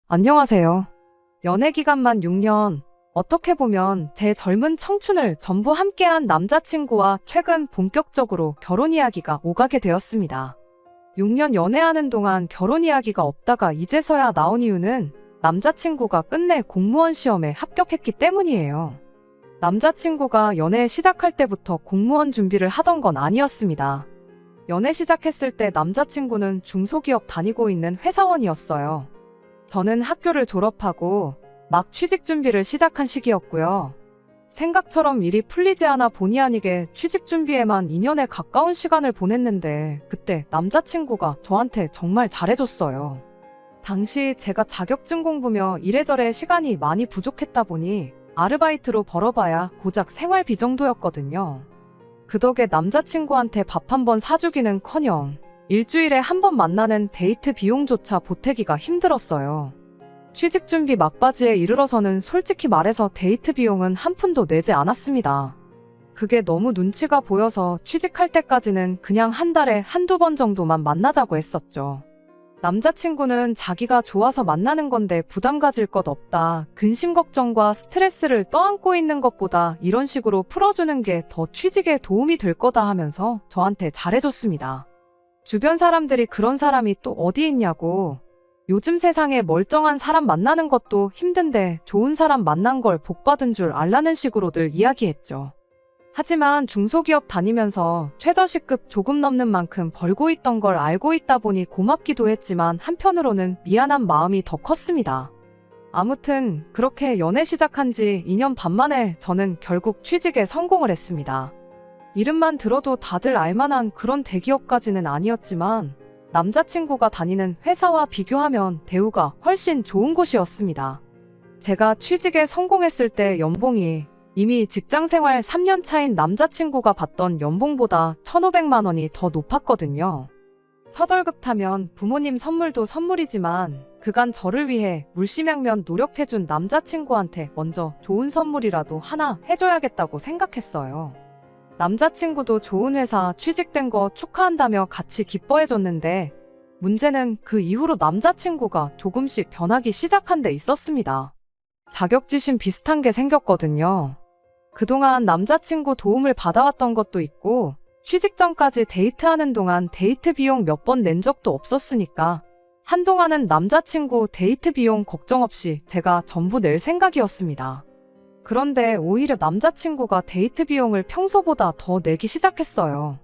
안녕하세요. 연애 기간만 6년. 어떻게 보면 제 젊은 청춘을 전부 함께한 남자친구와 최근 본격적으로 결혼 이야기가 오가게 되었습니다. 6년 연애하는 동안 결혼 이야기가 없다가 이제서야 나온 이유는 남자친구가 끝내 공무원 시험에 합격했기 때문이에요. 남자친구가 연애 시작할 때부터 공무원 준비를 하던 건 아니었습니다. 연애 시작했을 때 남자친구는 중소기업 다니고 있는 회사원이었어요. 저는 학교를 졸업하고 막 취직 준비를 시작한 시기였고요. 생각처럼 일이 풀리지 않아 본의 아니게 취직 준비에만 2년에 가까운 시간을 보냈는데 그때 남자친구가 저한테 정말 잘해줬어요. 당시 제가 자격증 공부며 이래저래 시간이 많이 부족했다 보니 아르바이트로 벌어봐야 고작 생활비 정도였거든요. 그 덕에 남자친구한테 밥 한 번 사주기는커녕 일주일에 한 번 만나는 데이트 비용조차 보태기가 힘들었어요. 취직 준비 막바지에 이르러서는 솔직히 말해서 데이트 비용은 한 푼도 내지 않았습니다. 그게 너무 눈치가 보여서 취직할 때까지는 그냥 한 달에 한두 번 정도만 만나자고 했었죠. 남자친구는 자기가 좋아서 만나는 건데 부담 가질 것 없다. 근심 걱정과 스트레스를 떠안고 있는 것보다 이런 식으로 풀어주는 게 더 취직에 도움이 될 거다 하면서 저한테 잘해줬습니다. 주변 사람들이 그런 사람이 또 어디 있냐고, 요즘 세상에 멀쩡한 사람 만나는 것도 힘든데 좋은 사람 만난 걸 복받은 줄 알라는 식으로들 이야기했죠. 하지만 중소기업 다니면서 최저시급 조금 넘는 만큼 벌고 있던 걸 알고 있다 보니 고맙기도 했지만 한편으로는 미안한 마음이 더 컸습니다. 아무튼 그렇게 연애 시작한 지 2년 반 만에 저는 결국 취직에 성공을 했습니다. 이름만 들어도 다들 알만한 그런 대기업까지는 아니었지만 남자친구가 다니는 회사와 비교하면 대우가 훨씬 좋은 곳이었습니다. 제가 취직에 성공했을 때 연봉이 이미 직장생활 3년 차인 남자친구가 받던 연봉보다 1,500만 원이 더 높았거든요. 첫 월급 타면 부모님 선물도 선물이지만 그간 저를 위해 물심양면 노력해준 남자친구한테 먼저 좋은 선물이라도 하나 해줘야겠다고 생각했어요. 남자친구도 좋은 회사 취직된 거 축하한다며 같이 기뻐해줬는데 문제는 그 이후로 남자친구가 조금씩 변하기 시작한 데 있었습니다. 자격지심 비슷한 게 생겼거든요. 그동안 남자친구 도움을 받아왔던 것도 있고 취직 전까지 데이트하는 동안 데이트 비용 몇 번 낸 적도 없었으니까 한동안은 남자친구 데이트 비용 걱정 없이 제가 전부 낼 생각이었습니다. 그런데 오히려 남자친구가 데이트 비용을 평소보다 더 내기 시작했어요.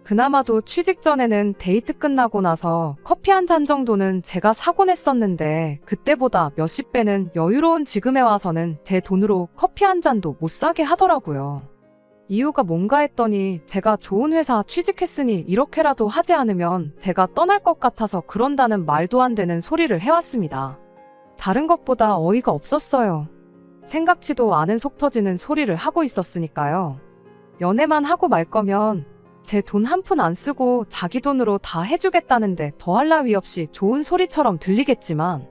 그나마도 취직 전에는 데이트 끝나고 나서 커피 한 잔 정도는 제가 사곤 했었는데 그때보다 몇십 배는 여유로운 지금에 와서는 제 돈으로 커피 한 잔도 못 사게 하더라고요. 이유가 뭔가 했더니 제가 좋은 회사 취직했으니 이렇게라도 하지 않으면 제가 떠날 것 같아서 그런다는 말도 안 되는 소리를 해왔습니다. 다른 것보다 어이가 없었어요. 생각지도 않은 속 터지는 소리를 하고 있었으니까요. 연애만 하고 말 거면 제 돈 한 푼 안 쓰고 자기 돈으로 다 해주겠다는데 더할 나위 없이 좋은 소리처럼 들리겠지만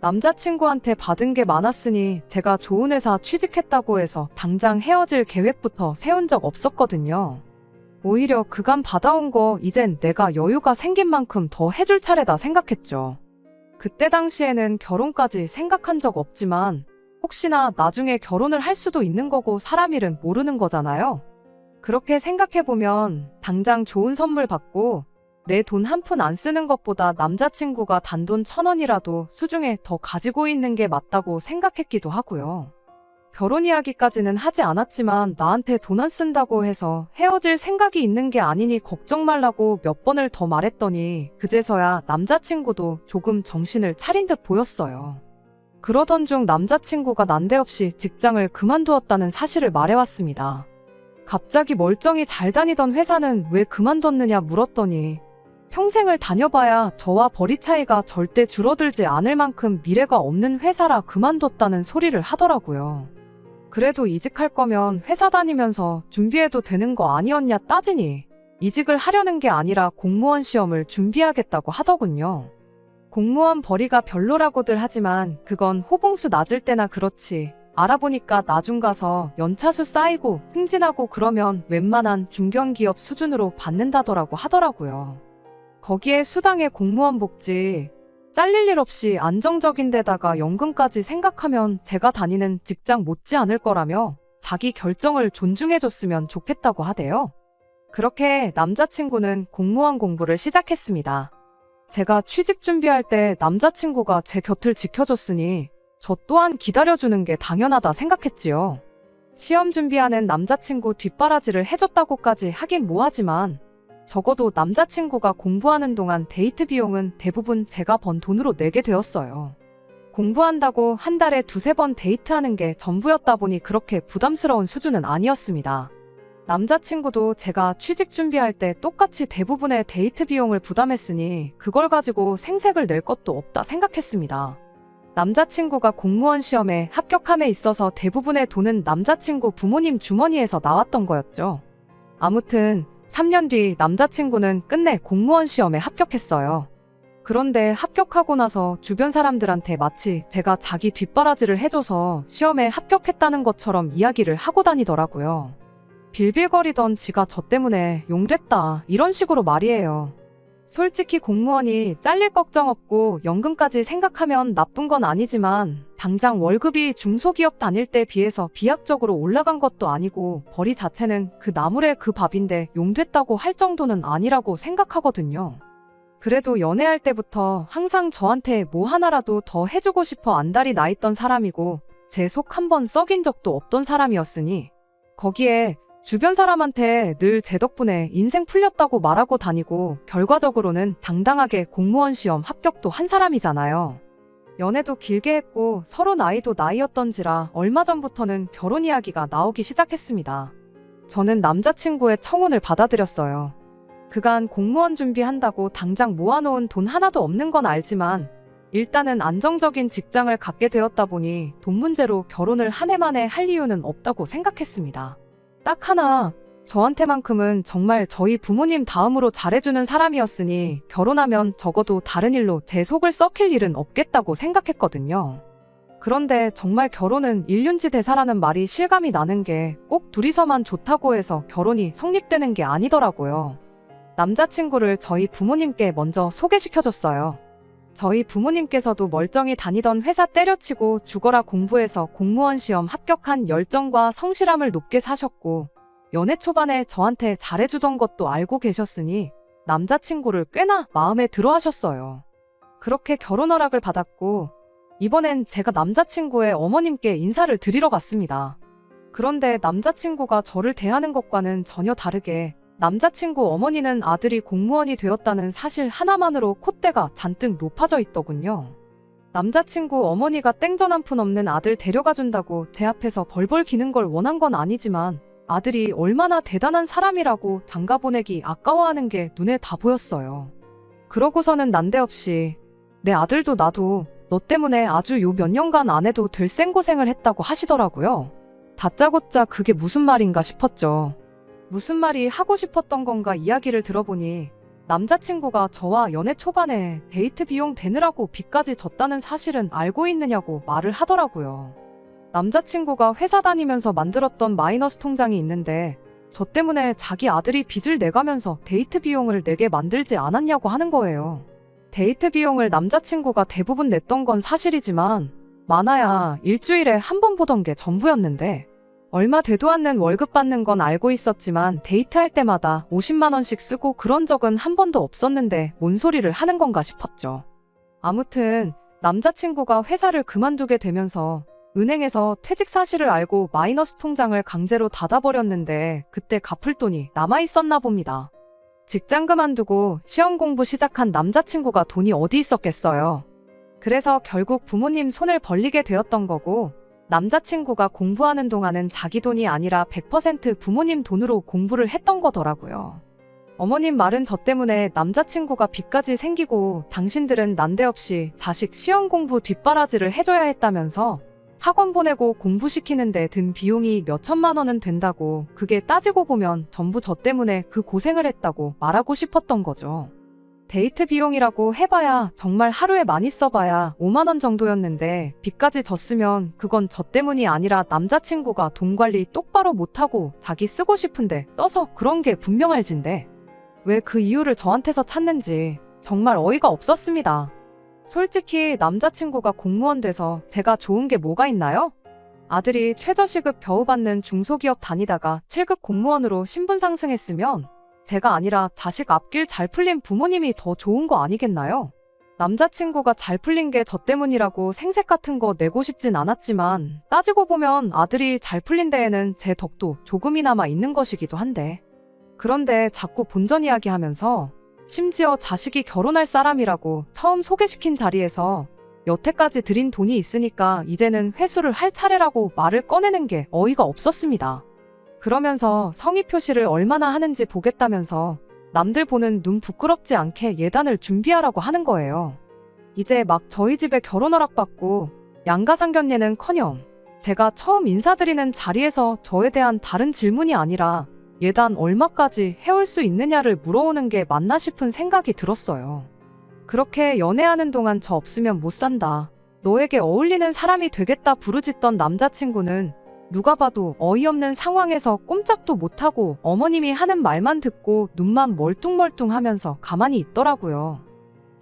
남자친구한테 받은 게 많았으니 제가 좋은 회사 취직했다고 해서 당장 헤어질 계획부터 세운 적 없었거든요. 오히려 그간 받아온 거 이젠 내가 여유가 생긴 만큼 더 해줄 차례다 생각했죠. 그때 당시에는 결혼까지 생각한 적 없지만 혹시나 나중에 결혼을 할 수도 있는 거고 사람 일은 모르는 거잖아요. 그렇게 생각해보면 당장 좋은 선물 받고 내 돈 한 푼 안 쓰는 것보다 남자친구가 단돈 1,000원이라도 수중에 더 가지고 있는 게 맞다고 생각했기도 하고요. 결혼 이야기까지는 하지 않았지만 나한테 돈 안 쓴다고 해서 헤어질 생각이 있는 게 아니니 걱정 말라고 몇 번을 더 말했더니 그제서야 남자친구도 조금 정신을 차린 듯 보였어요. 그러던 중 남자친구가 난데없이 직장을 그만두었다는 사실을 말해왔습니다. 갑자기 멀쩡히 잘 다니던 회사는 왜 그만뒀느냐 물었더니 평생을 다녀봐야 저와 벌이 차이가 절대 줄어들지 않을 만큼 미래가 없는 회사라 그만뒀다는 소리를 하더라고요. 그래도 이직할 거면 회사 다니면서 준비해도 되는 거 아니었냐 따지니 이직을 하려는 게 아니라 공무원 시험을 준비하겠다고 하더군요. 공무원 벌이가 별로라고들 하지만 그건 호봉수 낮을 때나 그렇지. 알아보니까 나중 가서 연차수 쌓이고 승진하고 그러면 웬만한 중견기업 수준으로 받는다더라고 하더라고요. 거기에 수당에 공무원 복지, 잘릴 일 없이 안정적인 데다가 연금까지 생각하면 제가 다니는 직장 못지 않을 거라며 자기 결정을 존중해줬으면 좋겠다고 하대요. 그렇게 남자친구는 공무원 공부를 시작했습니다. 제가 취직 준비할 때 남자친구가 제 곁을 지켜줬으니 저 또한 기다려주는 게 당연하다 생각했지요. 시험 준비하는 남자친구 뒷바라지를 해줬다고까지 하긴 뭐하지만 적어도 남자친구가 공부하는 동안 데이트 비용은 대부분 제가 번 돈으로 내게 되었어요. 공부한다고 한 달에 두세 번 데이트하는 게 전부였다 보니 그렇게 부담스러운 수준은 아니었습니다. 남자친구도 제가 취직 준비할 때 똑같이 대부분의 데이트 비용을 부담했으니 그걸 가지고 생색을 낼 것도 없다 생각했습니다. 남자친구가 공무원 시험에 합격함에 있어서 대부분의 돈은 남자친구 부모님 주머니에서 나왔던 거였죠. 아무튼 3년 뒤 남자친구는 끝내 공무원 시험에 합격했어요. 그런데 합격하고 나서 주변 사람들한테 마치 제가 자기 뒷바라지를 해줘서 시험에 합격했다는 것처럼 이야기를 하고 다니더라고요. 빌빌거리던 지가 저 때문에 용됐다 이런 식으로 말이에요. 솔직히 공무원이 잘릴 걱정 없고 연금까지 생각하면 나쁜 건 아니지만 당장 월급이 중소기업 다닐 때 비해서 비약적으로 올라간 것도 아니고 벌이 자체는 그 나물의 그 밥인데 용됐다고 할 정도는 아니라고 생각하거든요. 그래도 연애할 때부터 항상 저한테 뭐 하나라도 더 해주고 싶어 안달이 나 있던 사람이고 제 속 한 번 썩인 적도 없던 사람이었으니 거기에 주변 사람한테 늘 제 덕분에 인생 풀렸다고 말하고 다니고 결과적으로는 당당하게 공무원 시험 합격도 한 사람이잖아요. 연애도 길게 했고 서로 나이도 나이였던지라 얼마 전부터는 결혼 이야기가 나오기 시작했습니다. 저는 남자친구의 청혼을 받아들였어요. 그간 공무원 준비한다고 당장 모아놓은 돈 하나도 없는 건 알지만 일단은 안정적인 직장을 갖게 되었다 보니 돈 문제로 결혼을 한 해 만에 할 이유는 없다고 생각했습니다. 딱 하나, 저한테만큼은 정말 저희 부모님 다음으로 잘해주는 사람이었으니 결혼하면 적어도 다른 일로 제 속을 썩힐 일은 없겠다고 생각했거든요. 그런데 정말 결혼은 일륜지 대사라는 말이 실감이 나는 게 꼭 둘이서만 좋다고 해서 결혼이 성립되는 게 아니더라고요. 남자친구를 저희 부모님께 먼저 소개시켜줬어요. 저희 부모님께서도 멀쩡히 다니던 회사 때려치고 죽어라 공부해서 공무원 시험 합격한 열정과 성실함을 높게 사셨고 연애 초반에 저한테 잘해주던 것도 알고 계셨으니 남자친구를 꽤나 마음에 들어 하셨어요. 그렇게 결혼 허락을 받았고 이번엔 제가 남자친구의 어머님께 인사를 드리러 갔습니다. 그런데 남자친구가 저를 대하는 것과는 전혀 다르게 남자친구 어머니는 아들이 공무원이 되었다는 사실 하나만으로 콧대가 잔뜩 높아져 있더군요. 남자친구 어머니가 땡전 한 푼 없는 아들 데려가 준다고 제 앞에서 벌벌 기는 걸 원한 건 아니지만 아들이 얼마나 대단한 사람이라고 장가 보내기 아까워하는 게 눈에 다 보였어요. 그러고서는 난데없이 내 아들도 나도 너 때문에 아주 요 몇 년간 안 해도 될 생고생을 했다고 하시더라고요. 다짜고짜 그게 무슨 말인가 싶었죠. 무슨 말이 하고 싶었던 건가 이야기를 들어보니 남자친구가 저와 연애 초반에 데이트 비용 대느라고 빚까지 졌다는 사실은 알고 있느냐고 말을 하더라고요. 남자친구가 회사 다니면서 만들었던 마이너스 통장이 있는데 저 때문에 자기 아들이 빚을 내가면서 데이트 비용을 내게 만들지 않았냐고 하는 거예요. 데이트 비용을 남자친구가 대부분 냈던 건 사실이지만 많아야 일주일에 한 번 보던 게 전부였는데 얼마 되도 않는 월급 받는 건 알고 있었지만 데이트할 때마다 50만 원씩 쓰고 그런 적은 한 번도 없었는데 뭔 소리를 하는 건가 싶었죠. 아무튼 남자친구가 회사를 그만두게 되면서 은행에서 퇴직 사실을 알고 마이너스 통장을 강제로 닫아버렸는데 그때 갚을 돈이 남아있었나 봅니다. 직장 그만두고 시험 공부 시작한 남자친구가 돈이 어디 있었겠어요. 그래서 결국 부모님 손을 벌리게 되었던 거고 남자친구가 공부하는 동안은 자기 돈이 아니라 100% 부모님 돈으로 공부를 했던 거더라고요. 어머님 말은 저 때문에 남자친구가 빚까지 생기고 당신들은 난데없이 자식 시험 공부 뒷바라지를 해줘야 했다면서 학원 보내고 공부시키는데 든 비용이 몇 천만 원은 된다고 그게 따지고 보면 전부 저 때문에 그 고생을 했다고 말하고 싶었던 거죠. 데이트 비용이라고 해봐야 정말 하루에 많이 써봐야 5만 원 정도였는데 빚까지 졌으면 그건 저 때문이 아니라 남자친구가 돈 관리 똑바로 못하고 자기 쓰고 싶은데 써서 그런 게 분명할진데 왜 그 이유를 저한테서 찾는지 정말 어이가 없었습니다. 솔직히 남자친구가 공무원 돼서 제가 좋은 게 뭐가 있나요? 아들이 최저시급 겨우 받는 중소기업 다니다가 7급 공무원으로 신분 상승했으면 제가 아니라 자식 앞길 잘 풀린 부모님이 더 좋은 거 아니겠나요? 남자친구가 잘 풀린 게 저 때문이라고 생색 같은 거 내고 싶진 않았지만 따지고 보면 아들이 잘 풀린 데에는 제 덕도 조금이나마 있는 것이기도 한데, 그런데 자꾸 본전 이야기하면서 심지어 자식이 결혼할 사람이라고 처음 소개시킨 자리에서 여태까지 들인 돈이 있으니까 이제는 회수를 할 차례라고 말을 꺼내는 게 어이가 없었습니다. 그러면서 성의 표시를 얼마나 하는지 보겠다면서 남들 보는 눈 부끄럽지 않게 예단을 준비하라고 하는 거예요. 이제 막 저희 집에 결혼 허락받고 양가상견례는커녕 제가 처음 인사드리는 자리에서 저에 대한 다른 질문이 아니라 예단 얼마까지 해올 수 있느냐를 물어오는 게 맞나 싶은 생각이 들었어요. 그렇게 연애하는 동안 저 없으면 못 산다, 너에게 어울리는 사람이 되겠다 부르짖던 남자친구는 누가 봐도 어이없는 상황에서 꼼짝도 못하고 어머님이 하는 말만 듣고 눈만 멀뚱멀뚱하면서 가만히 있더라고요.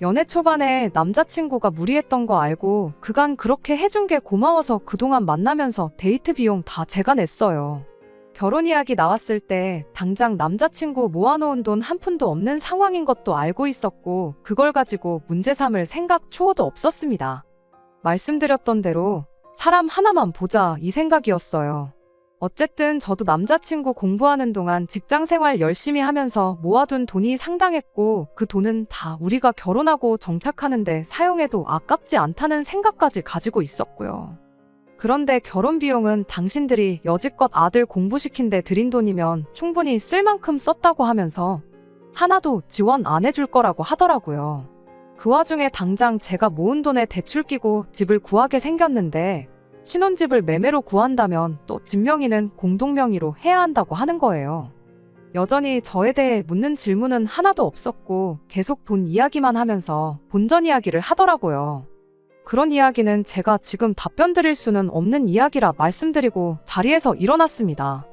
연애 초반에 남자친구가 무리했던 거 알고 그간 그렇게 해준 게 고마워서 그동안 만나면서 데이트 비용 다 제가 냈어요. 결혼 이야기 나왔을 때 당장 남자친구 모아놓은 돈 한 푼도 없는 상황인 것도 알고 있었고 그걸 가지고 문제 삼을 생각 추호도 없었습니다. 말씀드렸던 대로 사람 하나만 보자 이 생각이었어요. 어쨌든 저도 남자친구 공부하는 동안 직장생활 열심히 하면서 모아둔 돈이 상당했고 그 돈은 다 우리가 결혼하고 정착하는데 사용해도 아깝지 않다는 생각까지 가지고 있었고요. 그런데 결혼 비용은 당신들이 여지껏 아들 공부시킨 데 들인 돈이면 충분히 쓸 만큼 썼다고 하면서 하나도 지원 안 해줄 거라고 하더라고요. 그 와중에 당장 제가 모은 돈에 대출 끼고 집을 구하게 생겼는데 신혼집을 매매로 구한다면 또 집 명의는 공동명의로 해야 한다고 하는 거예요. 여전히 저에 대해 묻는 질문은 하나도 없었고 계속 돈 이야기만 하면서 본전 이야기를 하더라고요. 그런 이야기는 제가 지금 답변 드릴 수는 없는 이야기라 말씀드리고 자리에서 일어났습니다.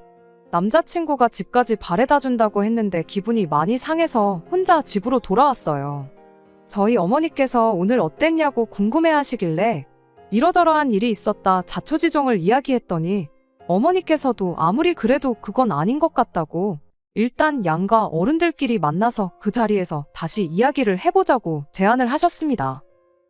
남자친구가 집까지 바래다 준다고 했는데 기분이 많이 상해서 혼자 집으로 돌아왔어요. 저희 어머니께서 오늘 어땠냐고 궁금해하시길래 이러저러한 일이 있었다 자초지종을 이야기했더니 어머니께서도 아무리 그래도 그건 아닌 것 같다고 일단 양가 어른들끼리 만나서 그 자리에서 다시 이야기를 해보자고 제안을 하셨습니다.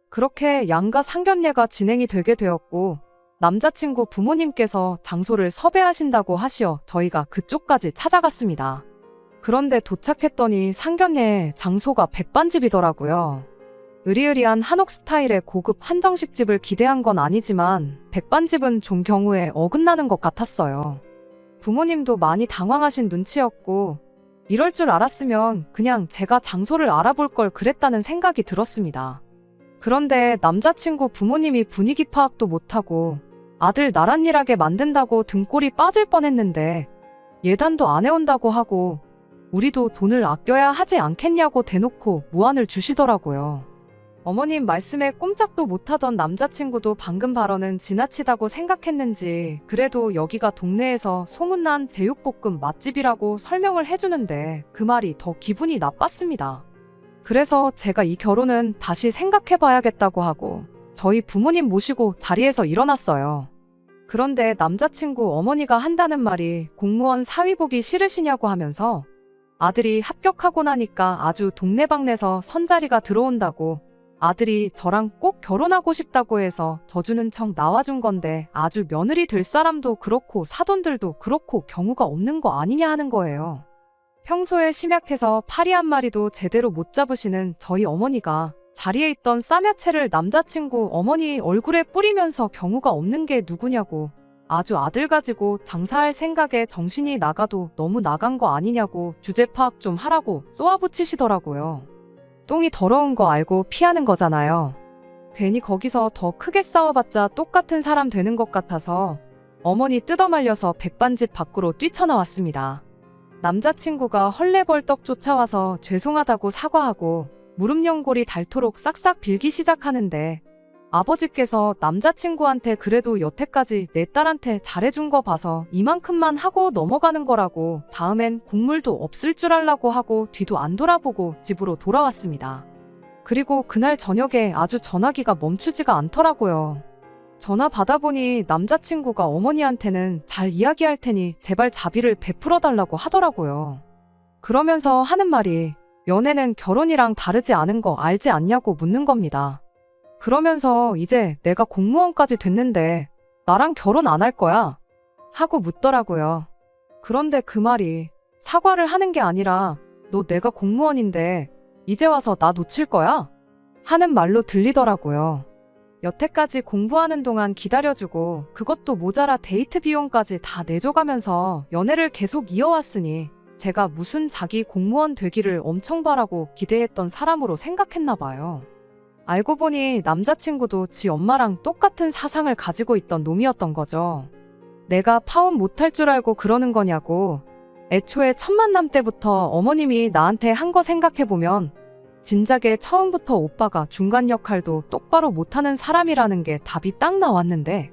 그렇게 양가 상견례가 진행이 되게 되었고 남자친구 부모님께서 장소를 섭외하신다고 하시어 저희가 그쪽까지 찾아갔습니다. 그런데 도착했더니 상견례 장소가 백반집이더라고요. 으리으리한 한옥 스타일의 고급 한정식집을 기대한 건 아니지만 백반집은 좀 경우에 어긋나는 것 같았어요. 부모님도 많이 당황하신 눈치였고 이럴 줄 알았으면 그냥 제가 장소를 알아볼 걸 그랬다는 생각이 들었습니다. 그런데 남자친구 부모님이 분위기 파악도 못하고 아들 나랏일하게 만든다고 등골이 빠질 뻔했는데 예단도 안 해온다고 하고 우리도 돈을 아껴야 하지 않겠냐고 대놓고 무안을 주시더라고요. 어머님 말씀에 꼼짝도 못하던 남자친구도 방금 발언은 지나치다고 생각했는지 그래도 여기가 동네에서 소문난 제육볶음 맛집이라고 설명을 해주는데 그 말이 더 기분이 나빴습니다. 그래서 제가 이 결혼은 다시 생각해봐야겠다고 하고 저희 부모님 모시고 자리에서 일어났어요. 그런데 남자친구 어머니가 한다는 말이 공무원 사위 보기 싫으시냐고 하면서 아들이 합격하고 나니까 아주 동네방네서 선자리가 들어온다고 아들이 저랑 꼭 결혼하고 싶다고 해서 져주는 척 나와준 건데 아주 며느리 될 사람도 그렇고 사돈들도 그렇고 경우가 없는 거 아니냐 하는 거예요. 평소에 심약해서 파리 한 마리도 제대로 못 잡으시는 저희 어머니가 자리에 있던 쌈야채를 남자친구 어머니 얼굴에 뿌리면서 경우가 없는 게 누구냐고 아주 아들 가지고 장사할 생각에 정신이 나가도 너무 나간 거 아니냐고 주제 파악 좀 하라고 쏘아붙이시더라고요. 똥이 더러운 거 알고 피하는 거잖아요. 괜히 거기서 더 크게 싸워봤자 똑같은 사람 되는 것 같아서 어머니 뜯어말려서 백반집 밖으로 뛰쳐나왔습니다. 남자친구가 헐레벌떡 쫓아와서 죄송하다고 사과하고 무릎 연골이 닳도록 싹싹 빌기 시작하는데 아버지께서 남자친구한테 그래도 여태까지 내 딸한테 잘해준 거 봐서 이만큼만 하고 넘어가는 거라고 다음엔 국물도 없을 줄 알라고 하고 뒤도 안 돌아보고 집으로 돌아왔습니다. 그리고 그날 저녁에 아주 전화기가 멈추지가 않더라고요. 전화 받아보니 남자친구가 어머니한테는 잘 이야기할 테니 제발 자비를 베풀어 달라고 하더라고요. 그러면서 하는 말이 연애는 결혼이랑 다르지 않은 거 알지 않냐고 묻는 겁니다. 그러면서 이제 내가 공무원까지 됐는데 나랑 결혼 안 할 거야? 하고 묻더라고요. 그런데 그 말이 사과를 하는 게 아니라 너 내가 공무원인데 이제 와서 나 놓칠 거야? 하는 말로 들리더라고요. 여태까지 공부하는 동안 기다려주고 그것도 모자라 데이트 비용까지 다 내줘가면서 연애를 계속 이어왔으니 제가 무슨 자기 공무원 되기를 엄청 바라고 기대했던 사람으로 생각했나 봐요. 알고 보니 남자친구도 지 엄마랑 똑같은 사상을 가지고 있던 놈이었던 거죠. 내가 파혼 못할 줄 알고 그러는 거냐고. 애초에 첫 만남 때부터 어머님이 나한테 한 거 생각해보면 진작에 처음부터 오빠가 중간 역할도 똑바로 못하는 사람이라는 게 답이 딱 나왔는데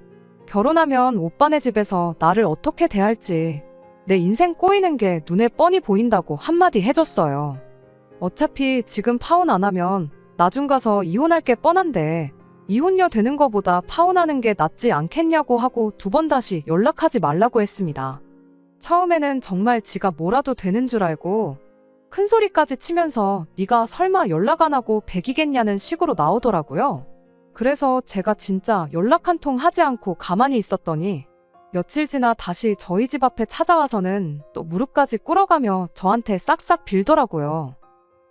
결혼하면 오빠네 집에서 나를 어떻게 대할지 내 인생 꼬이는 게 눈에 뻔히 보인다고 한마디 해줬어요. 어차피 지금 파혼 안 하면 나중 가서 이혼할 게 뻔한데 이혼녀 되는 거보다 파혼하는 게 낫지 않겠냐고 하고 2번 다시 연락하지 말라고 했습니다. 처음에는 정말 지가 뭐라도 되는 줄 알고 큰 소리까지 치면서 네가 설마 연락 안 하고 백이겠냐는 식으로 나오더라고요. 그래서 제가 진짜 연락 한 통 하지 않고 가만히 있었더니 며칠 지나 다시 저희 집 앞에 찾아와서는 또 무릎까지 꿇어가며 저한테 싹싹 빌더라고요.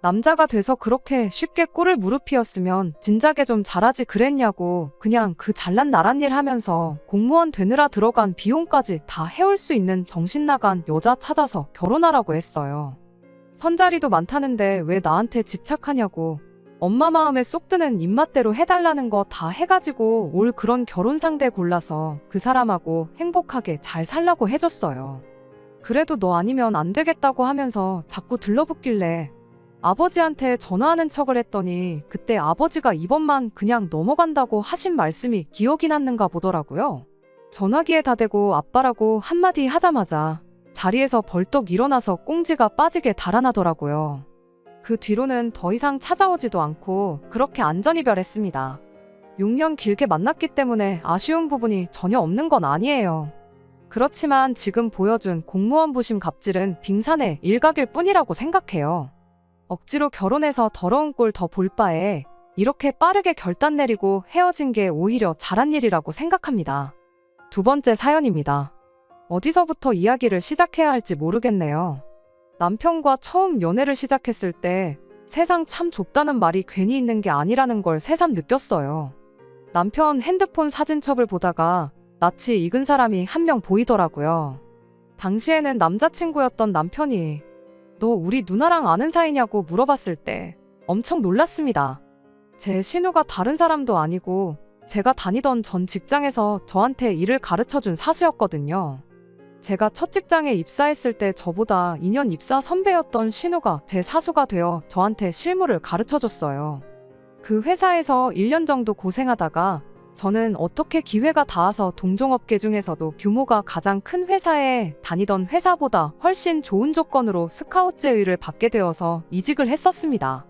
남자가 돼서 그렇게 쉽게 꿇을 무릎이었으면 진작에 좀 잘하지 그랬냐고 그냥 그 잘난 나란 일 하면서 공무원 되느라 들어간 비용까지 다 해올 수 있는 정신 나간 여자 찾아서 결혼하라고 했어요. 선자리도 많다는데 왜 나한테 집착하냐고 엄마 마음에 쏙 드는 입맛대로 해달라는 거 다 해가지고 올 그런 결혼 상대 골라서 그 사람하고 행복하게 잘 살라고 해줬어요. 그래도 너 아니면 안 되겠다고 하면서 자꾸 들러붙길래 아버지한테 전화하는 척을 했더니 그때 아버지가 이번만 그냥 넘어간다고 하신 말씀이 기억이 났는가 보더라고요. 전화기에 다 대고 아빠라고 한마디 하자마자 자리에서 벌떡 일어나서 꽁지가 빠지게 달아나더라고요. 그 뒤로는 더 이상 찾아오지도 않고 그렇게 안전이별했습니다. 6년 길게 만났기 때문에 아쉬운 부분이 전혀 없는 건 아니에요. 그렇지만 지금 보여준 공무원 부심 갑질은 빙산의 일각일 뿐이라고 생각해요. 억지로 결혼해서 더러운 꼴 더 볼 바에 이렇게 빠르게 결단 내리고 헤어진 게 오히려 잘한 일이라고 생각합니다. 2번째 사연입니다. 어디서부터 이야기를 시작해야 할지 모르겠네요. 남편과 처음 연애를 시작했을 때 세상 참 좁다는 말이 괜히 있는 게 아니라는 걸 새삼 느꼈어요. 남편 핸드폰 사진첩을 보다가 낯이 익은 사람이 한 명 보이더라고요. 당시에는 남자친구였던 남편이 너 우리 누나랑 아는 사이냐고 물어봤을 때 엄청 놀랐습니다. 제 신우가 다른 사람도 아니고 제가 다니던 전 직장에서 저한테 일을 가르쳐준 사수였거든요. 제가 첫 직장에 입사했을 때 저보다 2년 입사 선배였던 신우가 제 사수가 되어 저한테 실무를 가르쳐줬어요. 그 회사에서 1년 정도 고생하다가 저는 어떻게 기회가 닿아서 동종업계 중에서도 규모가 가장 큰 회사에 다니던 회사보다 훨씬 좋은 조건으로 스카우트 제의를 받게 되어서 이직을 했었습니다.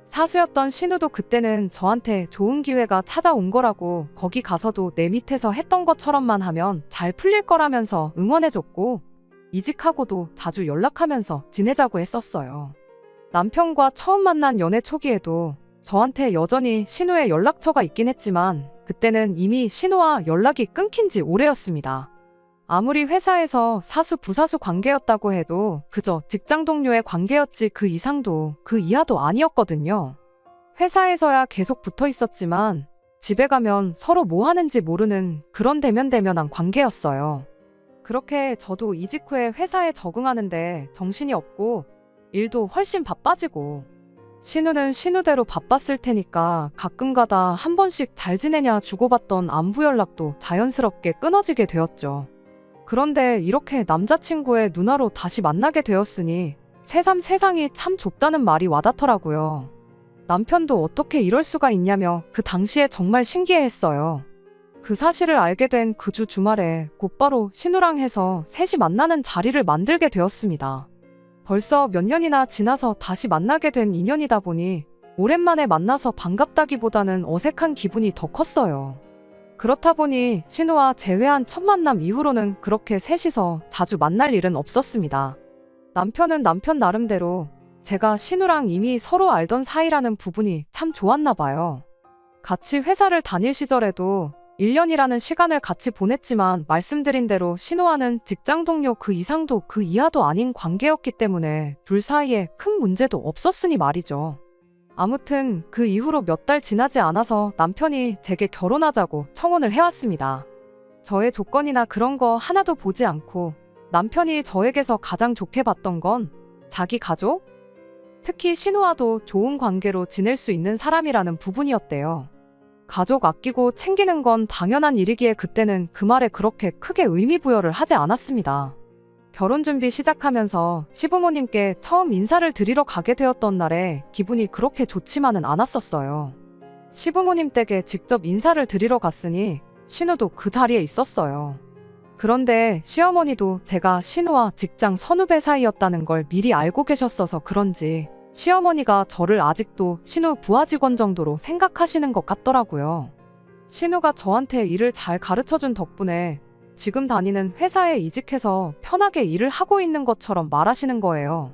사수였던 신우도 그때는 저한테 좋은 기회가 찾아온 거라고 거기 가서도 내 밑에서 했던 것처럼만 하면 잘 풀릴 거라면서 응원해줬고 이직하고도 자주 연락하면서 지내자고 했었어요. 남편과 처음 만난 연애 초기에도 저한테 여전히 신우의 연락처가 있긴 했지만 그때는 이미 신우와 연락이 끊긴 지 오래였습니다. 아무리 회사에서 사수 부사수 관계였다고 해도 그저 직장 동료의 관계였지 그 이상도 그 이하도 아니었거든요. 회사에서야 계속 붙어 있었지만 집에 가면 서로 뭐 하는지 모르는 그런 대면대면한 관계였어요. 그렇게 저도 이직 후에 회사에 적응하는데 정신이 없고 일도 훨씬 바빠지고 신우는 신우대로 바빴을 테니까 가끔가다 한 번씩 잘 지내냐 주고받던 안부 연락도 자연스럽게 끊어지게 되었죠. 그런데 이렇게 남자친구의 누나로 다시 만나게 되었으니 새삼 세상이 참 좁다는 말이 와닿더라고요. 남편도 어떻게 이럴 수가 있냐며 그 당시에 정말 신기해했어요. 그 사실을 알게 된 그 주 주말에 곧바로 신우랑 해서 셋이 만나는 자리를 만들게 되었습니다. 벌써 몇 년이나 지나서 다시 만나게 된 인연이다 보니 오랜만에 만나서 반갑다기보다는 어색한 기분이 더 컸어요. 그렇다 보니 신우와 재회한 첫 만남 이후로는 그렇게 셋이서 자주 만날 일은 없었습니다. 남편은 남편 나름대로 제가 신우랑 이미 서로 알던 사이라는 부분이 참 좋았나 봐요. 같이 회사를 다닐 시절에도 1년이라는 시간을 같이 보냈지만 말씀드린 대로 신우와는 직장 동료 그 이상도 그 이하도 아닌 관계였기 때문에 둘 사이에 큰 문제도 없었으니 말이죠. 아무튼 그 이후로 몇 달 지나지 않아서 남편이 제게 결혼하자고 청혼을 해왔습니다. 저의 조건이나 그런 거 하나도 보지 않고 남편이 저에게서 가장 좋게 봤던 건 자기 가족? 특히 신우와도 좋은 관계로 지낼 수 있는 사람이라는 부분이었대요. 가족 아끼고 챙기는 건 당연한 일이기에 그때는 그 말에 그렇게 크게 의미 부여를 하지 않았습니다. 결혼 준비 시작하면서 시부모님께 처음 인사를 드리러 가게 되었던 날에 기분이 그렇게 좋지만은 않았었어요. 시부모님 댁에 직접 인사를 드리러 갔으니 신우도 그 자리에 있었어요. 그런데 시어머니도 제가 신우와 직장 선후배 사이였다는 걸 미리 알고 계셨어서 그런지 시어머니가 저를 아직도 신우 부하 직원 정도로 생각하시는 것 같더라고요. 신우가 저한테 일을 잘 가르쳐준 덕분에 지금 다니는 회사에 이직해서 편하게 일을 하고 있는 것처럼 말하시는 거예요.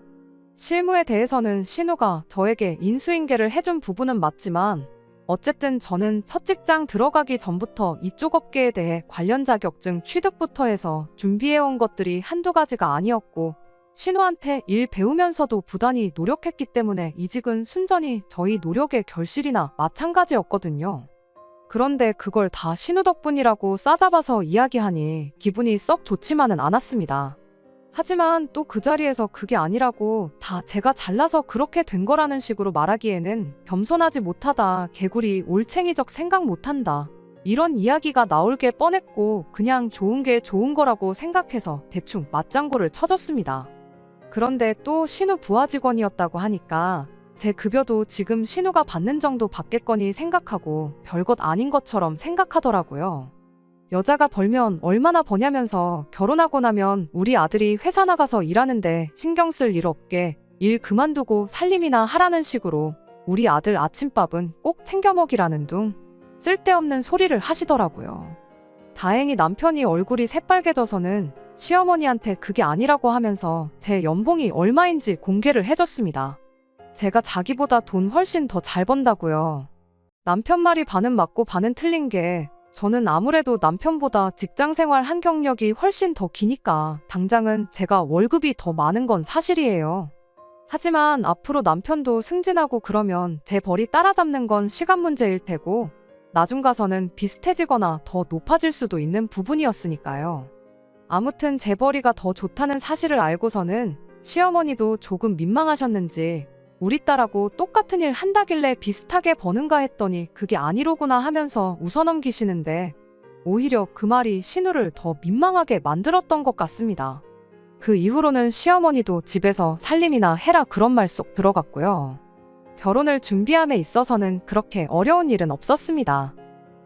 실무에 대해서는 신우가 저에게 인수인계를 해준 부분은 맞지만 어쨌든 저는 첫 직장 들어가기 전부터 이쪽 업계에 대해 관련 자격증 취득부터 해서 준비해온 것들이 한두 가지가 아니었고 신우한테 일 배우면서도 부단히 노력했기 때문에 이직은 순전히 저희 노력의 결실이나 마찬가지였거든요. 그런데 그걸 다 신우 덕분이라고 싸잡아서 이야기하니 기분이 썩 좋지만은 않았습니다. 하지만 또 그 자리에서 그게 아니라고 다 제가 잘나서 그렇게 된 거라는 식으로 말하기에는 겸손하지 못하다, 개구리, 올챙이적 생각 못한다. 이런 이야기가 나올 게 뻔했고 그냥 좋은 게 좋은 거라고 생각해서 대충 맞장구를 쳐줬습니다. 그런데 또 신우 부하 직원이었다고 하니까 제 급여도 지금 신우가 받는 정도 받겠거니 생각하고 별것 아닌 것처럼 생각하더라고요. 여자가 벌면 얼마나 버냐면서 결혼하고 나면 우리 아들이 회사 나가서 일하는데 신경 쓸 일 없게 일 그만두고 살림이나 하라는 식으로 우리 아들 아침밥은 꼭 챙겨 먹이라는 둥 쓸데없는 소리를 하시더라고요. 다행히 남편이 얼굴이 새빨개져서는 시어머니한테 그게 아니라고 하면서 제 연봉이 얼마인지 공개를 해줬습니다. 제가 자기보다 돈 훨씬 더 잘 번다고요. 남편 말이 반은 맞고 반은 틀린 게 저는 아무래도 남편보다 직장생활 한 경력이 훨씬 더 기니까 당장은 제가 월급이 더 많은 건 사실이에요. 하지만 앞으로 남편도 승진하고 그러면 제 벌이 따라잡는 건 시간 문제일 테고 나중 가서는 비슷해지거나 더 높아질 수도 있는 부분이었으니까요. 아무튼 제 벌이가 더 좋다는 사실을 알고서는 시어머니도 조금 민망하셨는지 우리 딸하고 똑같은 일 한다길래 비슷하게 버는가 했더니 그게 아니로구나 하면서 웃어넘기시는데 오히려 그 말이 신우를 더 민망하게 만들었던 것 같습니다. 그 이후로는 시어머니도 집에서 살림이나 해라 그런 말 쏙 들어갔고요. 결혼을 준비함에 있어서는 그렇게 어려운 일은 없었습니다.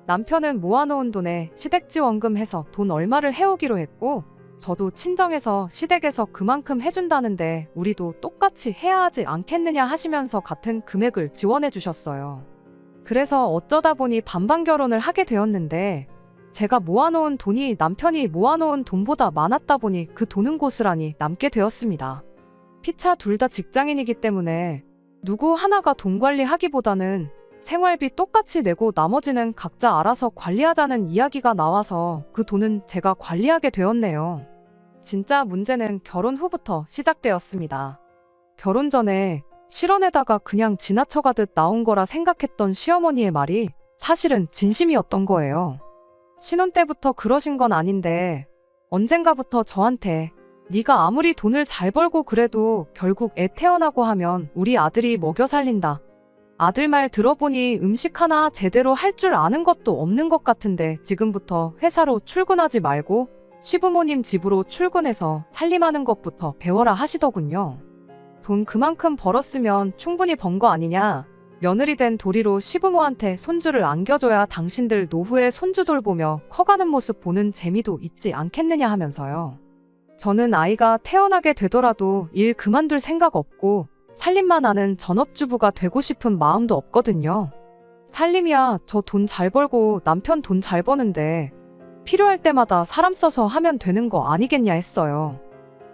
남편은 모아놓은 돈에 시댁지원금 해서 돈 얼마를 해오기로 했고 저도 친정에서 시댁에서 그만큼 해준다는데 우리도 똑같이 해야 하지 않겠느냐 하시면서 같은 금액을 지원해 주셨어요. 그래서 어쩌다 보니 반반 결혼을 하게 되었는데 제가 모아놓은 돈이 남편이 모아놓은 돈보다 많았다 보니 그 돈은 고스란히 남게 되었습니다. 피차 둘 다 직장인이기 때문에 누구 하나가 돈 관리하기보다는 생활비 똑같이 내고 나머지는 각자 알아서 관리하자는 이야기가 나와서 그 돈은 제가 관리하게 되었네요. 진짜 문제는 결혼 후부터 시작되었습니다. 결혼 전에 실언에다가 그냥 지나쳐가듯 나온 거라 생각했던 시어머니의 말이 사실은 진심이었던 거예요. 신혼 때부터 그러신 건 아닌데 언젠가부터 저한테 네가 아무리 돈을 잘 벌고 그래도 결국 애 태어나고 하면 우리 아들이 먹여 살린다. 아들 말 들어보니 음식 하나 제대로 할 줄 아는 것도 없는 것 같은데 지금부터 회사로 출근하지 말고 시부모님 집으로 출근해서 살림하는 것부터 배워라 하시더군요. 돈 그만큼 벌었으면 충분히 번 거 아니냐. 며느리 된 도리로 시부모한테 손주를 안겨줘야 당신들 노후에 손주 돌보며 커가는 모습 보는 재미도 있지 않겠느냐 하면서요. 저는 아이가 태어나게 되더라도 일 그만둘 생각 없고 살림만 하는 전업주부가 되고 싶은 마음도 없거든요. 살림이야 저 돈 잘 벌고 남편 돈 잘 버는데 필요할 때마다 사람 써서 하면 되는 거 아니겠냐 했어요.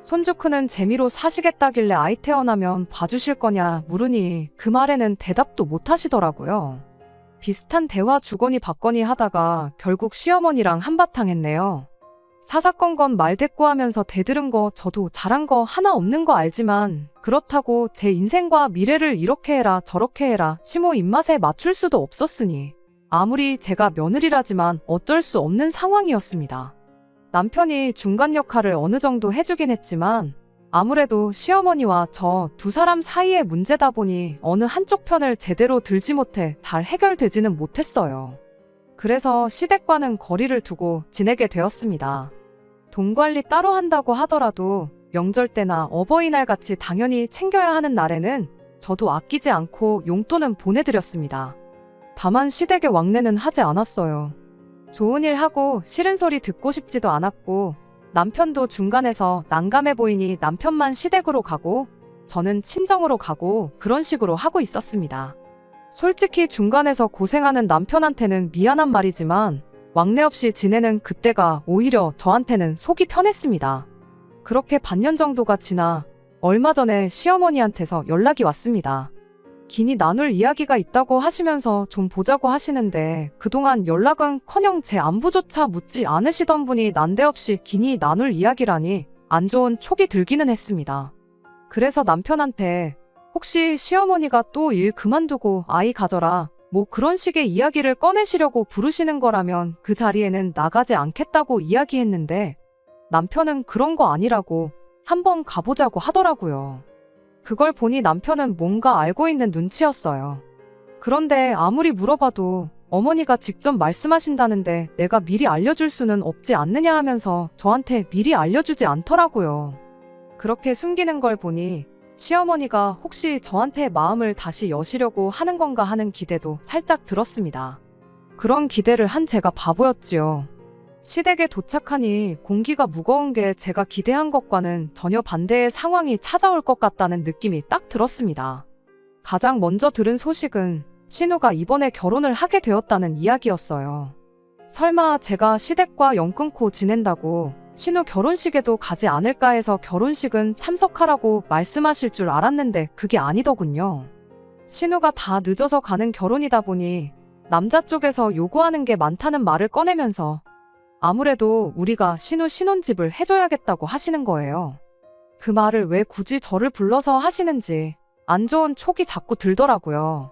손주 크는 재미로 사시겠다길래 아이 태어나면 봐주실 거냐 물으니 그 말에는 대답도 못 하시더라고요. 비슷한 대화 주거니 받거니 하다가 결국 시어머니랑 한바탕 했네요. 사사건건 말대꾸하면서 대들은 거 저도 잘한 거 하나 없는 거 알지만 그렇다고 제 인생과 미래를 이렇게 해라 저렇게 해라 시모 입맛에 맞출 수도 없었으니 아무리 제가 며느리라지만 어쩔 수 없는 상황이었습니다. 남편이 중간 역할을 어느 정도 해주긴 했지만 아무래도 시어머니와 저 두 사람 사이의 문제다 보니 어느 한쪽 편을 제대로 들지 못해 잘 해결되지는 못했어요. 그래서 시댁과는 거리를 두고 지내게 되었습니다. 돈 관리 따로 한다고 하더라도 명절 때나 어버이날 같이 당연히 챙겨야 하는 날에는 저도 아끼지 않고 용돈은 보내드렸습니다. 다만 시댁의 왕래는 하지 않았어요. 좋은 일 하고 싫은 소리 듣고 싶지도 않았고 남편도 중간에서 난감해 보이니 남편만 시댁으로 가고 저는 친정으로 가고 그런 식으로 하고 있었습니다. 솔직히 중간에서 고생하는 남편한테는 미안한 말이지만 왕래 없이 지내는 그때가 오히려 저한테는 속이 편했습니다. 그렇게 반년 정도가 지나 얼마 전에 시어머니한테서 연락이 왔습니다. 긴히 나눌 이야기가 있다고 하시면서 좀 보자고 하시는데 그동안 연락은커녕 제 안부조차 묻지 않으시던 분이 난데없이 긴히 나눌 이야기라니 안 좋은 촉이 들기는 했습니다. 그래서 남편한테 혹시 시어머니가 또 일 그만두고 아이 가져라 뭐 그런 식의 이야기를 꺼내시려고 부르시는 거라면 그 자리에는 나가지 않겠다고 이야기했는데 남편은 그런 거 아니라고 한번 가보자고 하더라고요. 그걸 보니 남편은 뭔가 알고 있는 눈치였어요. 그런데 아무리 물어봐도 어머니가 직접 말씀하신다는데 내가 미리 알려줄 수는 없지 않느냐 하면서 저한테 미리 알려주지 않더라고요. 그렇게 숨기는 걸 보니 시어머니가 혹시 저한테 마음을 다시 여시려고 하는 건가 하는 기대도 살짝 들었습니다. 그런 기대를 한 제가 바보였지요. 시댁에 도착하니 공기가 무거운 게 제가 기대한 것과는 전혀 반대의 상황이 찾아올 것 같다는 느낌이 딱 들었습니다. 가장 먼저 들은 소식은 신우가 이번에 결혼을 하게 되었다는 이야기였어요. 설마 제가 시댁과 연 끊고 지낸다고 신우 결혼식에도 가지 않을까 해서 결혼식은 참석하라고 말씀하실 줄 알았는데 그게 아니더군요. 신우가 다 늦어서 가는 결혼이다 보니 남자 쪽에서 요구하는 게 많다는 말을 꺼내면서 아무래도 우리가 신우 신혼집을 해줘야겠다고 하시는 거예요. 그 말을 왜 굳이 저를 불러서 하시는지 안 좋은 촉이 자꾸 들더라고요.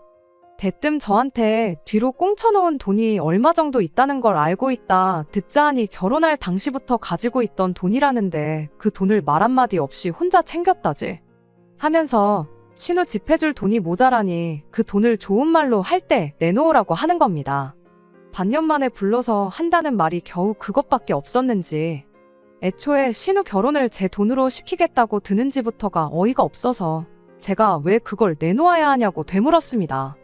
대뜸 저한테 뒤로 꽁쳐놓은 돈이 얼마 정도 있다는 걸 알고 있다 듣자 하니 결혼할 당시부터 가지고 있던 돈이라는데 그 돈을 말 한마디 없이 혼자 챙겼다지 하면서 신우 집 해줄 돈이 모자라니 그 돈을 좋은 말로 할 때 내놓으라고 하는 겁니다. 반년 만에 불러서 한다는 말이 겨우 그것밖에 없었는지 애초에 신우 결혼을 제 돈으로 시키겠다고 드는지부터가 어이가 없어서 제가 왜 그걸 내놓아야 하냐고 되물었습니다.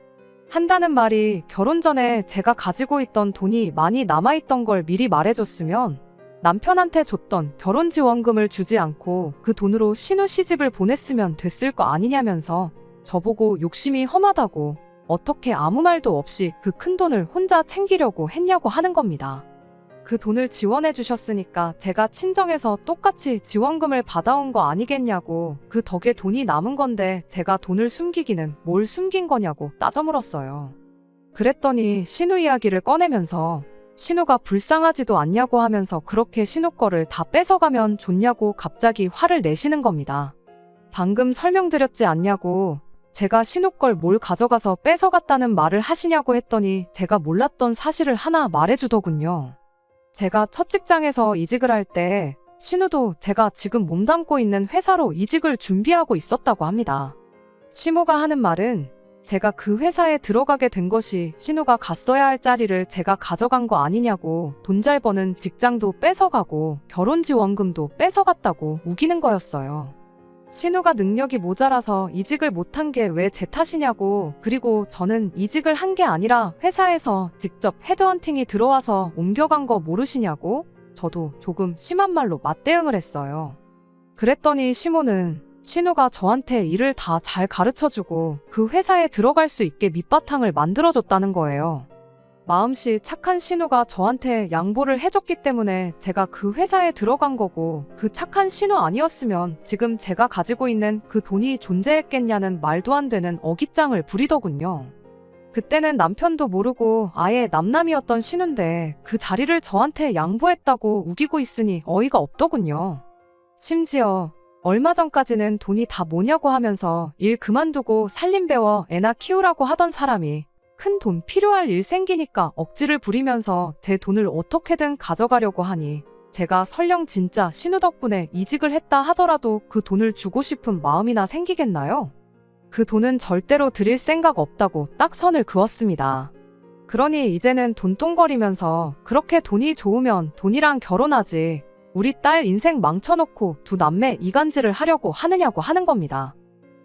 한다는 말이 결혼 전에 제가 가지고 있던 돈이 많이 남아있던 걸 미리 말해줬으면 남편한테 줬던 결혼지원금을 주지 않고 그 돈으로 신우 시집을 보냈으면 됐을 거 아니냐면서 저보고 욕심이 험하다고 어떻게 아무 말도 없이 그 큰 돈을 혼자 챙기려고 했냐고 하는 겁니다. 그 돈을 지원해 주셨으니까 제가 친정에서 똑같이 지원금을 받아온 거 아니겠냐고 그 덕에 돈이 남은 건데 제가 돈을 숨기기는 뭘 숨긴 거냐고 따져 물었어요. 그랬더니 신우 이야기를 꺼내면서 신우가 불쌍하지도 않냐고 하면서 그렇게 신우 거를 다 뺏어가면 좋냐고 갑자기 화를 내시는 겁니다. 방금 설명드렸지 않냐고 제가 신우 걸 뭘 가져가서 뺏어갔다는 말을 하시냐고 했더니 제가 몰랐던 사실을 하나 말해주더군요. 제가 첫 직장에서 이직을 할 때 신우도 제가 지금 몸담고 있는 회사로 이직을 준비하고 있었다고 합니다. 시모가 하는 말은 제가 그 회사에 들어가게 된 것이 신우가 갔어야 할 자리를 제가 가져간 거 아니냐고 돈 잘 버는 직장도 뺏어가고 결혼지원금도 뺏어갔다고 우기는 거였어요. 신우가 능력이 모자라서 이직을 못한 게 왜 제 탓이냐고 그리고 저는 이직을 한 게 아니라 회사에서 직접 헤드헌팅이 들어와서 옮겨간 거 모르시냐고 저도 조금 심한 말로 맞대응을 했어요. 그랬더니 시모는 신우가 저한테 일을 다 잘 가르쳐주고 그 회사에 들어갈 수 있게 밑바탕을 만들어줬다는 거예요. 마음씨 착한 신우가 저한테 양보를 해줬기 때문에 제가 그 회사에 들어간 거고, 그 착한 신우 아니었으면 지금 제가 가지고 있는 그 돈이 존재했겠냐는 말도 안 되는 어깃장을 부리더군요. 그때는 남편도 모르고 아예 남남이었던 신우인데 그 자리를 저한테 양보했다고 우기고 있으니 어이가 없더군요. 심지어 얼마 전까지는 돈이 다 뭐냐고 하면서 일 그만두고 살림 배워 애나 키우라고 하던 사람이 큰 돈 필요할 일 생기니까 억지를 부리면서 제 돈을 어떻게든 가져가려고 하니, 제가 설령 진짜 신우 덕분에 이직을 했다 하더라도 그 돈을 주고 싶은 마음이나 생기겠나요? 그 돈은 절대로 드릴 생각 없다고 딱 선을 그었습니다. 그러니 이제는 돈똥거리면서 그렇게 돈이 좋으면 돈이랑 결혼하지, 우리 딸 인생 망쳐놓고 두 남매 이간질을 하려고 하느냐고 하는 겁니다.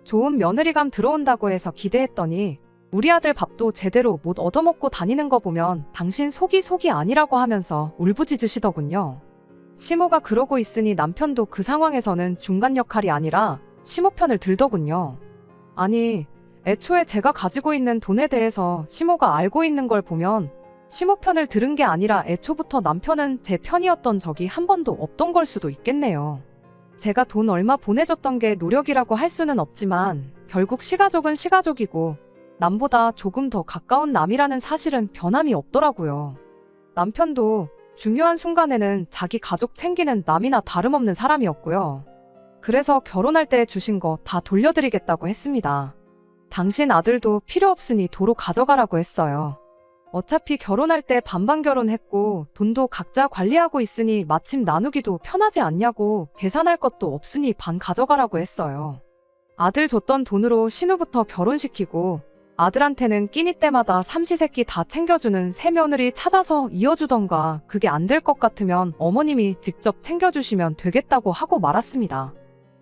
좋은 며느리감 들어온다고 해서 기대했더니 우리 아들 밥도 제대로 못 얻어먹고 다니는 거 보면 당신 속이 아니라고 하면서 울부짖으시더군요. 시모가 그러고 있으니 남편도 그 상황에서는 중간 역할이 아니라 시모 편을 들더군요. 아니, 애초에 제가 가지고 있는 돈에 대해서 시모가 알고 있는 걸 보면 시모 편을 들은 게 아니라 애초부터 남편은 제 편이었던 적이 한 번도 없던 걸 수도 있겠네요. 제가 돈 얼마 보내줬던 게 노력이라고 할 수는 없지만 결국 시가족은 시가족이고 남보다 조금 더 가까운 남이라는 사실은 변함이 없더라고요. 남편도 중요한 순간에는 자기 가족 챙기는 남이나 다름없는 사람이었고요. 그래서 결혼할 때 주신 거 다 돌려드리겠다고 했습니다. 당신 아들도 필요 없으니 도로 가져가라고 했어요. 어차피 결혼할 때 반반 결혼했고 돈도 각자 관리하고 있으니 마침 나누기도 편하지 않냐고, 계산할 것도 없으니 반 가져가라고 했어요. 아들 줬던 돈으로 신우부터 결혼시키고 아들한테는 끼니 때마다 삼시세끼 다 챙겨주는 새며느리 찾아서 이어주던가, 그게 안 될 것 같으면 어머님이 직접 챙겨주시면 되겠다고 하고 말았습니다.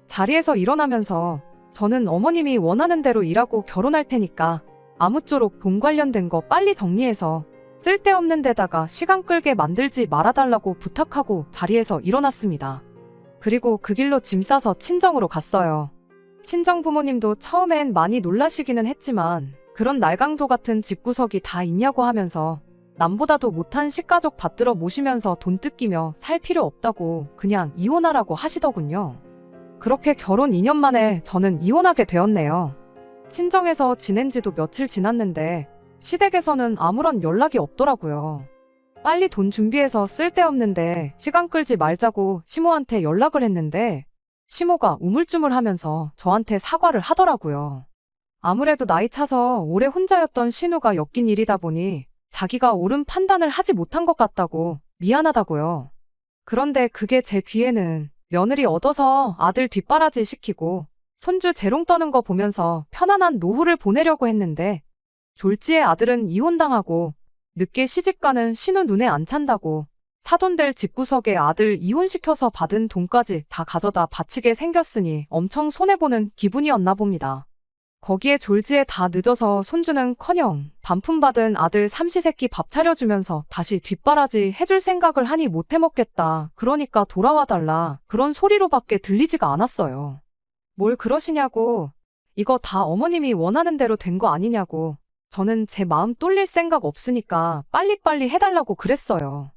자리에서 일어나면서 저는 어머님이 원하는 대로 일하고 결혼할 테니까 아무쪼록 돈 관련된 거 빨리 정리해서 쓸데없는 데다가 시간 끌게 만들지 말아달라고 부탁하고 자리에서 일어났습니다. 그리고 그 길로 짐 싸서 친정으로 갔어요. 친정 부모님도 처음엔 많이 놀라시기는 했지만 그런 날강도 같은 집구석이 다 있냐고 하면서 남보다도 못한 식가족 받들어 모시면서 돈 뜯기며 살 필요 없다고 그냥 이혼하라고 하시더군요. 그렇게 결혼 2년 만에 저는 이혼하게 되었네요. 친정에서 지낸 지도 며칠 지났는데 시댁에서는 아무런 연락이 없더라고요. 빨리 돈 준비해서 쓸데없는데 시간 끌지 말자고 시모한테 연락을 했는데 시모가 우물쭈물하면서 저한테 사과를 하더라고요. 아무래도 나이 차서 오래 혼자였던 신우가 엮인 일이다 보니 자기가 옳은 판단을 하지 못한 것 같다고 미안하다고요. 그런데 그게 제 귀에는 며느리 얻어서 아들 뒷바라지 시키고 손주 재롱 떠는 거 보면서 편안한 노후를 보내려고 했는데 졸지의 아들은 이혼당하고 늦게 시집가는 신우 눈에 안 찬다고 사돈될 집구석에 아들 이혼시켜서 받은 돈까지 다 가져다 바치게 생겼으니 엄청 손해보는 기분이었나 봅니다. 거기에 졸지에 다 늦어서 손주는커녕 반품받은 아들 삼시세끼 밥 차려주면서 다시 뒷바라지 해줄 생각을 하니 못 해먹겠다, 그러니까 돌아와달라, 그런 소리로밖에 들리지가 않았어요. 뭘 그러시냐고, 이거 다 어머님이 원하는 대로 된 거 아니냐고. 저는 제 마음 똘릴 생각 없으니까 빨리빨리 해달라고 그랬어요.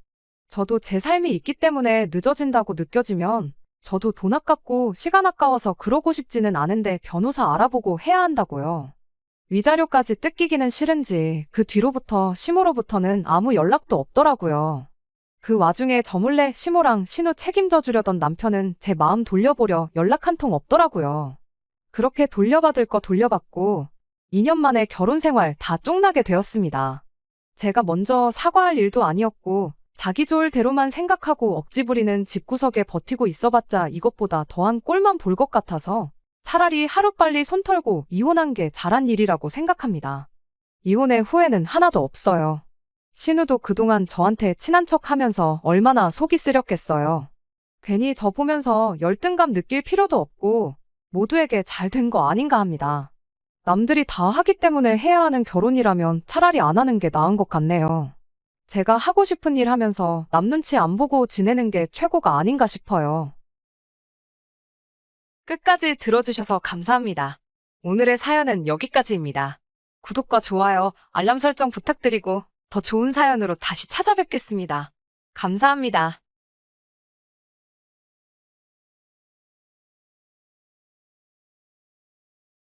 저도 제 삶이 있기 때문에 늦어진다고 느껴지면 저도 돈 아깝고 시간 아까워서 그러고 싶지는 않은데 변호사 알아보고 해야 한다고요. 위자료까지 뜯기기는 싫은지 그 뒤로부터 시모로부터는 아무 연락도 없더라고요. 그 와중에 저 몰래 시모랑 신우 책임져 주려던 남편은 제 마음 돌려보려 연락 한 통 없더라고요. 그렇게 돌려받을 거 돌려받고 2년 만에 결혼 생활 다 쫑나게 되었습니다. 제가 먼저 사과할 일도 아니었고 자기 좋을 대로만 생각하고 억지 부리는 집구석에 버티고 있어봤자 이것보다 더한 꼴만 볼 것 같아서 차라리 하루빨리 손 털고 이혼한 게 잘한 일이라고 생각합니다. 이혼의 후회는 하나도 없어요. 신우도 그동안 저한테 친한 척 하면서 얼마나 속이 쓰렸겠어요. 괜히 저 보면서 열등감 느낄 필요도 없고 모두에게 잘 된 거 아닌가 합니다. 남들이 다 하기 때문에 해야 하는 결혼이라면 차라리 안 하는 게 나은 것 같네요. 제가 하고 싶은 일 하면서 남 눈치 안 보고 지내는 게 최고가 아닌가 싶어요. 끝까지 들어주셔서 감사합니다. 오늘의 사연은 여기까지입니다. 구독과 좋아요, 알람 설정 부탁드리고 더 좋은 사연으로 다시 찾아뵙겠습니다. 감사합니다.